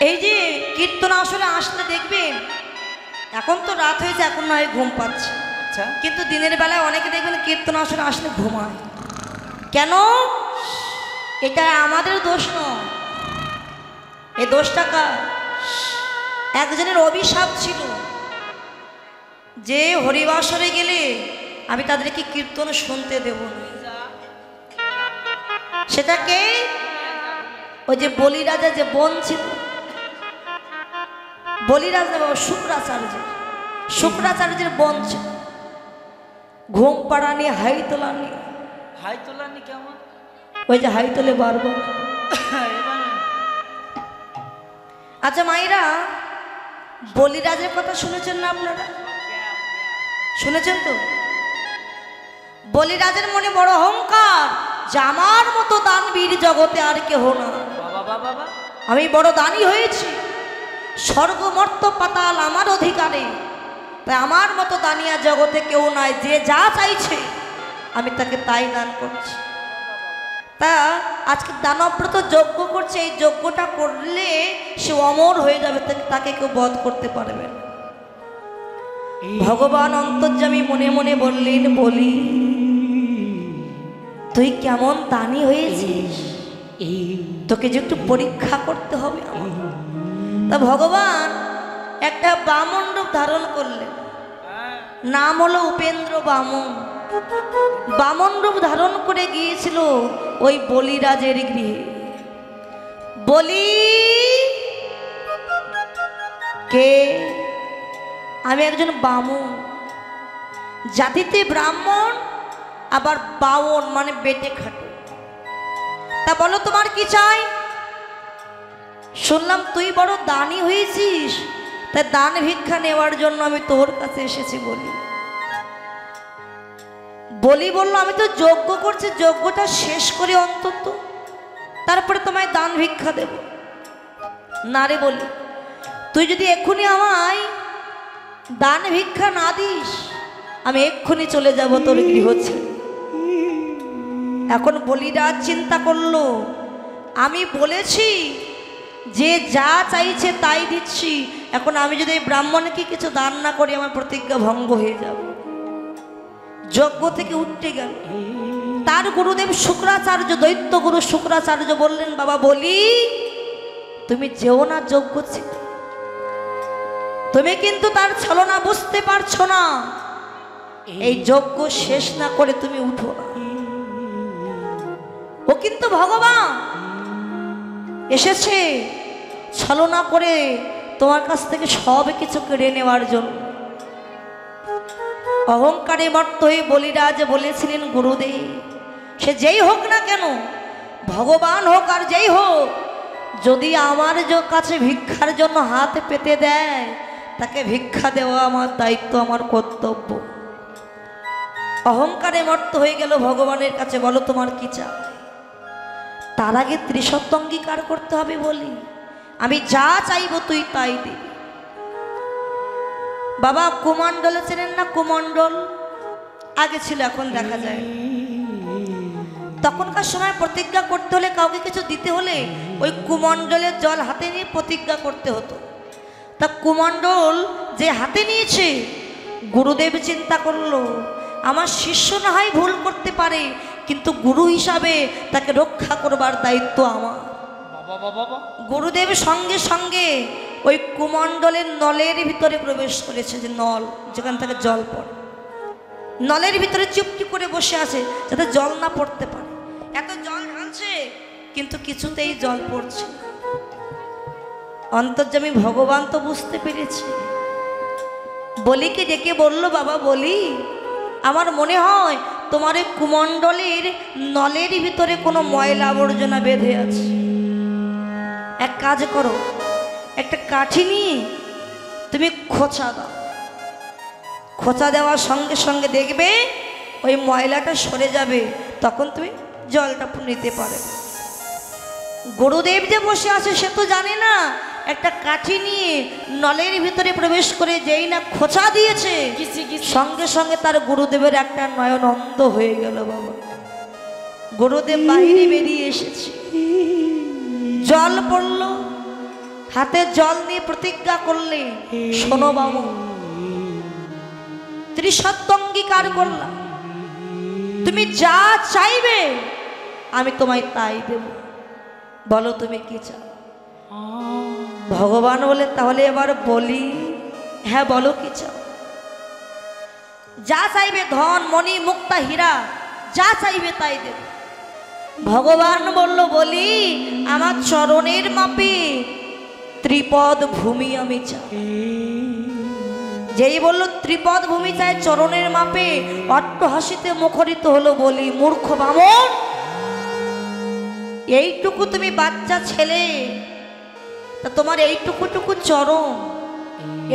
এই যে কীর্তন আসলে আসলে দেখবেন, এখন তো রাত হয়েছে, এখন নয় ঘুম পাচ্ছে, আচ্ছা, কিন্তু দিনের বেলায় অনেকে দেখবেন কীর্তন আসলে আসলে ঘুমায়। কেন? এটা আমাদের দোষ নয়, এই দোষটা কার? একজনের অভিশাপ ছিল যে হরিবাসরে গেলে আমি তাদেরকে কীর্তন শুনতে দেব না। সেটাকে ওই যে বলিরাজা যে বোন ছিল, বলিরাজ না বাবা, শুক্রাচার্যের বোন ছিল। ঘুম পাড়ানি হাই তোলানি, হাই তোলানি কেমন? ওই যে হাই তোলে বারবার। আচ্ছা মাইরা, বলিরাজের কথা শুনেছেন না আপনারা? শুনেছেন তো? বলিরাজের মনে বড় অহংকার যে আমার মতো দানবীর জগতে আর কেহ না, আমি বড় দানী হয়েছি, স্বর্গ মর্ত পাতাল আমার অধিকারে, তাই আমার মতো দানিয়া জগতে কেউ নাই, যে যা চাইছে আমি তাকে তাই দান করছি। তা আজকে দানব্রত যজ্ঞ করছে, এই যজ্ঞটা করলে সে অমর হয়ে যাবে, তাকে কেউ বধ করতে পারবে না। ভগবান অন্তর্যামী মনে মনে বললেন, বলি তুই কেমন দানী হয়েছিস, তোকে যে একটু পরীক্ষা করতে হবে আমার। তা ভগবান একটা বামন রূপ ধারণ করলেন, নাম হলো উপেন্দ্র বামন। বামন রূপ ধারণ করে গিয়েছিল ওই বলিরাজের গৃহে। বলি কে? আমি একজন বামন, জাতিতে ব্রাহ্মণ, আবার বামন মানে বেটে খাটো। তা বলো তোমার কি চাই? শুনলাম তুই বড় দানী হয়েছিস, তাই দান ভিক্ষা নেওয়ার জন্য আমি তোর কাছে এসেছি। বলি বলল, আমি তো যজ্ঞ করছি, যজ্ঞটা শেষ করে অন্তত তারপরে তোমায় দান ভিক্ষা দেব। না রে বলি, তুই যদি এক্ষুনি আমায় দান ভিক্ষা না দিস, আমি এক্ষুনি চলে যাব তোর গৃহ ছেড়ে। এখন বলিরাজ চিন্তা করলো, আমি বলেছি যে যা চাইছে তাই দিচ্ছি, এখন আমি যদি এই ব্রাহ্মণকে কিছু দান না করি আমার প্রতিজ্ঞা ভঙ্গ হয়ে যাবে। যজ্ঞ থেকে উঠতে গেল। তার গুরুদেব শুক্রাচার্য, দৈত্য গুরু শুক্রাচার্য বললেন, বাবা বলি তুমি যেও না যজ্ঞ ছিল, তুমি কিন্তু তার ছলনা বুঝতে পারছো না, এই যজ্ঞ শেষ না করে তুমি উঠো না। ও কিন্তু ভগবান এসেছে ছলনা করে তোমার কাছ থেকে সব কিছু কেড়ে নেওয়ার জন্য। অহংকারে মত্ত হয়ে বলিরাজ বলেছিলেন, গুরুদেব সে যেই হোক না কেন, ভগবান হোক আর যেই হোক, যদি আমার কাছে ভিক্ষার জন্য হাত পেতে দেয়, তাকে ভিক্ষা দেওয়া আমার দায়িত্ব, আমার কর্তব্য। অহংকারে মত্ত হয়ে গেল ভগবানের কাছে, বলো তোমার কি চাই? তার আগে ত্রিসত্য অঙ্গীকার করতে হবে। বলি আমি যা চাইব তুই তাই দিবি। বাবা কুমণ্ডলে চেনেন না? কুমণ্ডল আগে ছিল, এখন দেখা যায়। তখনকার সময় প্রতিজ্ঞা করতে হলে, কাউকে কিছু দিতে হলে ওই কুমণ্ডলের জল হাতে নিয়ে প্রতিজ্ঞা করতে হতো। তা কুমণ্ডল যে হাতে নিয়েছে, গুরুদেব চিন্তা করলো আমার শিষ্য না হয় ভুল করতে পারে, কিন্তু গুরু হিসাবে তাকে রক্ষা করবার দায়িত্ব আমার। গুরুদেব সঙ্গে সঙ্গে ওই কুমণ্ডলের নলের ভিতরে প্রবেশ করেছে, যে নল যেখান থেকে জল পড়ে, নলের ভিতরে চুপটি করে বসে আছে যাতে জল না পড়তে পারে। এত জল ঢালছে কিন্তু কিছুতেই জল পড়ছে। অন্তর্যামী ভগবান তো বুঝতে পেরেছে, বলিকে ডেকে বলল, বাবা বলি আমার মনে হয় তোমার এই কুমণ্ডলের নলের ভিতরে কোনো ময়লা আবর্জনা বেঁধে আছে। এক কাজ করো, একটা কাঠি নিয়ে তুমি খোঁচা দাও, খোঁচা দেওয়ার সঙ্গে সঙ্গে দেখবে ওই ময়লাটা সরে যাবে, তখন তুমি জলটা নিতে পারবে। গুরুদেব যে বসে আছে সে তো জানে না, একটা কাঠি নিয়ে নলের ভিতরে প্রবেশ করে যেই না খোঁচা দিয়েছে, সঙ্গে সঙ্গে তার গুরুদেবের একটা নয়ন অন্ধ হয়ে গেল। বাবা গুরুদেব বাইরে বেরিয়ে এসেছে, জল পড়ল, হাতে জল নিয়ে প্রতিজ্ঞা করলে, শোনো বাবু, ত্রিসত্য অঙ্গীকার করলাম, তুমি যা চাইবে আমি তোমায় তাই দেব। বলো তুমি কি চাও? ভগবান বলে, তাহলে এবার বলি। হ্যাঁ বলো কি চাও? যা চাইবে, ধন মণি মুক্তা হীরা যা চাইবে তাই দেব। ভগবান বলল, বলি আমার চরণের মাপে ত্রিপদ ভূমি আমি চাই। যেই বলল ত্রিপদ ভূমি চাই চরণের মাপে, অট্টহাসিতে মুখরিত হলো বলি, মূর্খ বামন, এইটুকু তুমি বাচ্চা ছেলে, তা তোমার এইটুকু চরণ,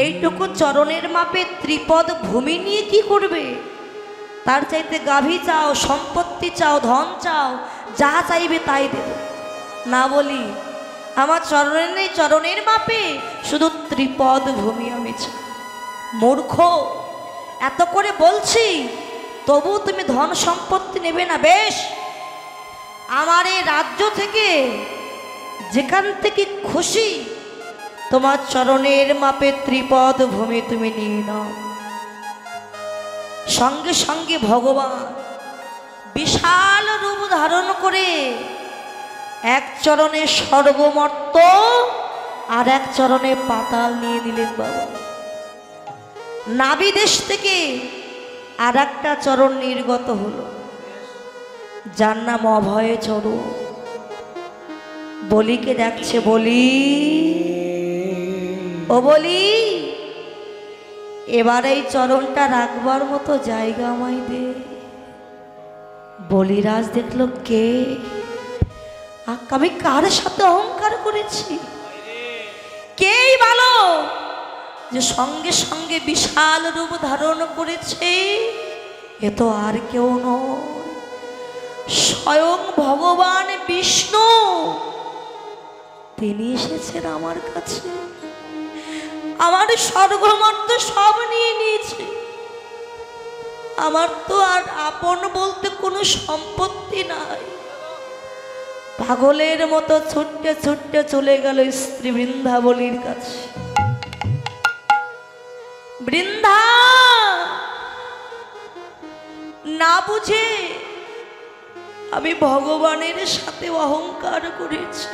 এইটুকু চরণের মাপে ত্রিপদ ভূমি নিয়ে কি করবে? তার চাইতে গাভী চাও, সম্পত্তি চাও, ধন চাও, যা চাইবে তাই দেব। না বলি, আমার চরণের নেই চরণের মাপে, শুধু ত্রিপদ ভূমি আমি চাই। মূর্খ, এত করে বলছি তবু তুমি ধন সম্পত্তি নেবে না? বেশ, আমার এই রাজ্য থেকে যেখান থেকে খুশি তোমার চরণের মাপে ত্রিপদ ভূমি তুমি নিয়ে নাও। সঙ্গে সঙ্গে ভগবান বিশাল রূপ ধারণ করে এক চরণে স্বর্গমর্ত আর এক চরণে পাতাল নিয়ে নিলেন বাবা। নাভি দেশ থেকে আর একটা চরণ নির্গত হলো, যার নাম অভয় চরণ। বলিকে দেখছে, বলি ও বলি, এবার এই চরণটা রাখবার মতো জায়গা আমায় দে। বলিরাজ দেখলো, কে? আমি কার সাথে অহংকার করেছি? কেই ভালো যে সঙ্গে সঙ্গে বিশাল রূপ ধারণ করেছে? এ তো আর কেউ নয়, স্বয়ং ভগবান বিষ্ণু। তিনি এসেছেন আমার কাছে, আমার স্বর্গমর্ত সব নিয়ে নিয়েছে। আমার তো আর আপন বলতে কোনো সম্পত্তি নাই। পাগলের মতো ছুটতে ছুটতে চলে গেল স্ত্রী বৃন্দাবলীর কাছে। বৃন্দা না বুঝে আমি ভগবানের সাথে অহংকার করেছি।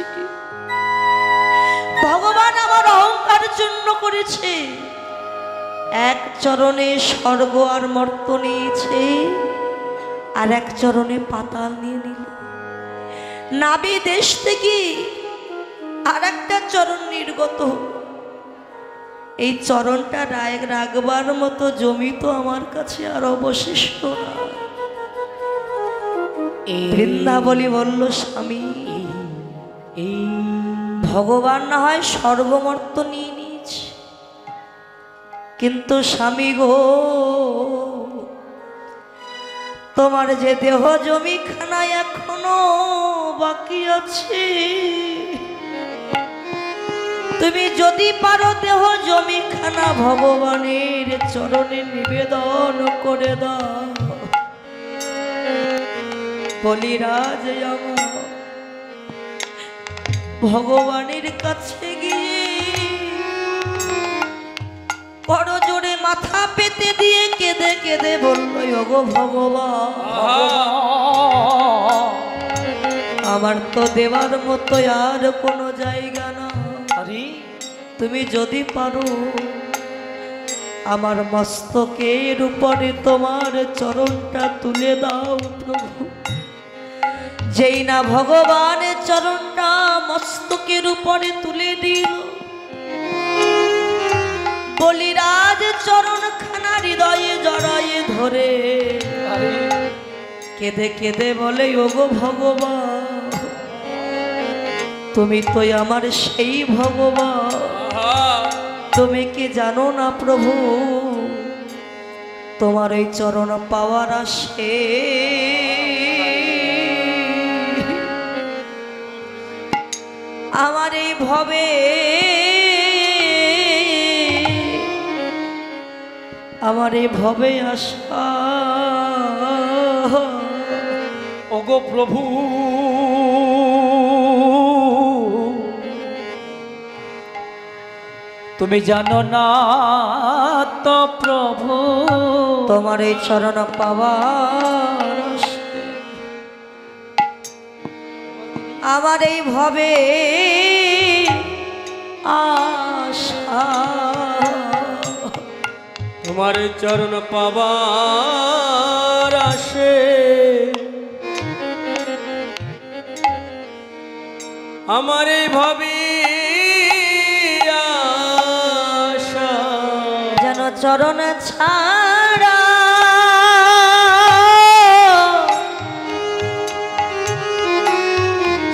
ভগবান আমার অহংকার জন্য করেছে। এক চরণে স্বর্গ আর মর্ত নিয়েছে, আর এক চরণে পাতাল নিয়ে নিল। নাভি দেশ থেকে আর একটা চরণ নির্গত হল। এই চরণটা রাখবার মতো জমি তো আমার কাছে আর অবশিষ্ট না। বৃন্দাবলী বলল, স্বামী, ভগবান না হয় স্বর্গমর্ত নিয়ে নিয়েছে, কিন্তু স্বামী গো, তোমার যে দেহ জমিখানা এখনো বাকি আছে, তুমি যদি পারো দেহ জমিখানা ভগবানের চরণে নিবেদন করে দাও। বলিরাজ আমার ভগবানের কাছে গিয়ে বড় জোরে মাথা পেতে দিয়ে কেঁদে কেঁদে বলল, ওগো ভগবান, আমার তো দেওয়ার মতো আর কোনো জায়গা না। তুমি যদি পারো আমার মস্তকের উপরে তোমার চরণটা তুলে দাও প্রভু। যেই না ভগবানের চরণটা মস্তকের উপরে তুলে দিল, বলিরাজ চরণ খানা হৃদয়ে জড়ায়ে ধরে কেঁদে কেঁদে বলে, ওগো ভগবান, তুমি তো আমার সেই ভগবান। তুমি কি জানো না প্রভু, তোমার এই চরণ পাওয়ার আসে আমার এই ভবে, আমার এই ভবে আসা। ওগো প্রভু, তুমি জানো না তো প্রভু, তোমার এই চরণ পাওয়ার আশায় আমার এই ভবে আশা। তোমার চরণ পাবার আসে আমার এই ভাবি আশা। যেন চরণ ছাড়া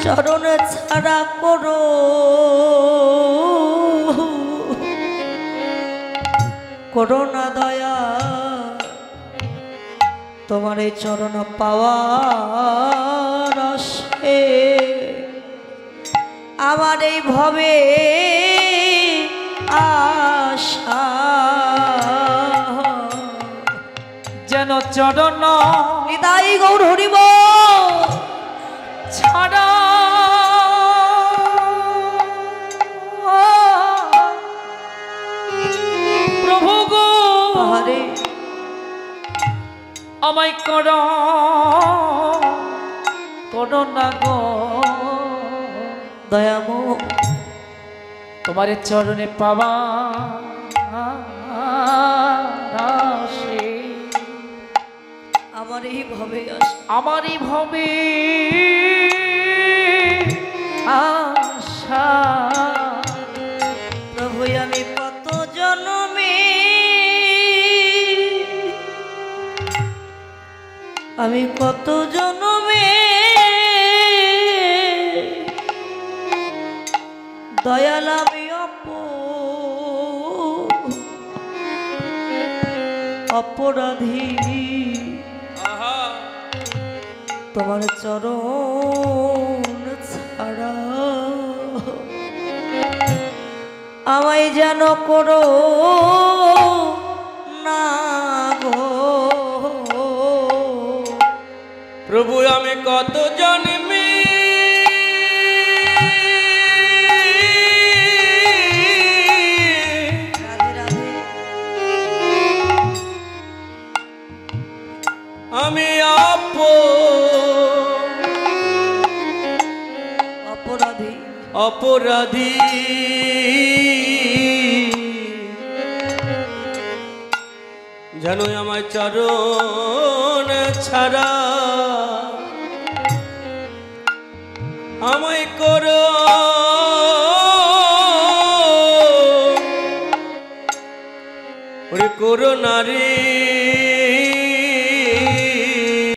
চরণ ছাড়া করো করোনা দয়া, তোমার এই চরণ পাওয়ার আশে আমার এই ভবে আশা। যেন চরণ নিতাই গৌর হরিব ছাড়া প্রভু গো হরে আমায় করো না গো দয়ামো, তোমার চরণে পাওয়া আসে আমার এই ভবে আশা। আমারই ভবে আশা। প্রভু আমি কত জন্মে আমি কত জন্মে দয়াল আমি অপরাধী, তোমার চরণ ছাড়া আমায় যেন করো না গো। প্রভু আমি কত জন্মে রাধে রাধে আমি অপরাধী অপরাধী জানো আমার চরণ ছাড়া আমায় করো ওরে করো নারী।